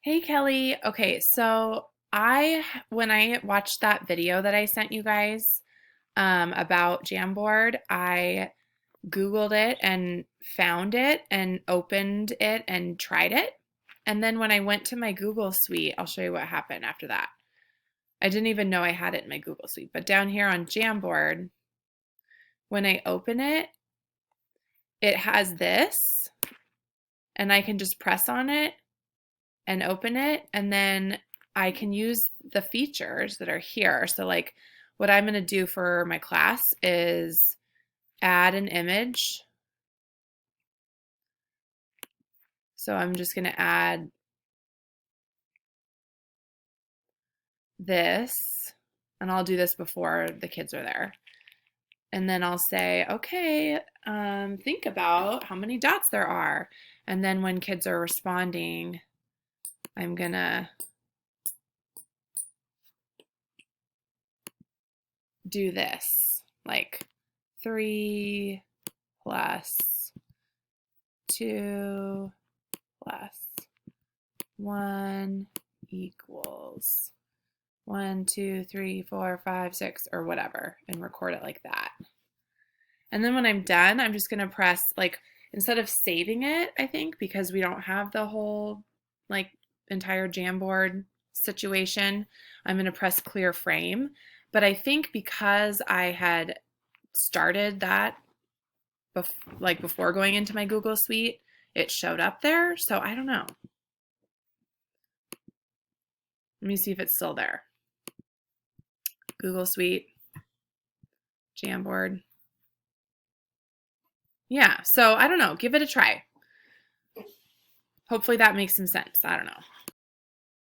Hey Kelly. Okay, so when I watched that video that I sent you guys about Jamboard, I Googled it and found it and opened it and tried it. And then when I went to my Google Suite, I'll show you what happened after that. I didn't even know I had it in my Google Suite, but down here on Jamboard, when I open it, it has this, and I can just press on it and open it, and then I can use the features that are here. So like what I'm going to do for my class is add an image. So I'm just going to add this, and I'll do this before the kids are there. And then I'll say, okay, think about how many dots there are. And then when kids are responding, I'm going to do this, like 3 plus 2 plus 1 equals 1, 2, 3, 4, 5, 6, or whatever, and record it like that. And then when I'm done, I'm just going to press, like, instead of saving it, I think, because we don't have the whole, like, entire Jamboard situation, I'm going to press clear frame. But I think because I had started that before going into my Google Suite, it showed up there. So I don't know. Let me see if it's still there. Google Suite, Jamboard. Yeah, so I don't know. Give it a try. Hopefully that makes some sense. I don't know.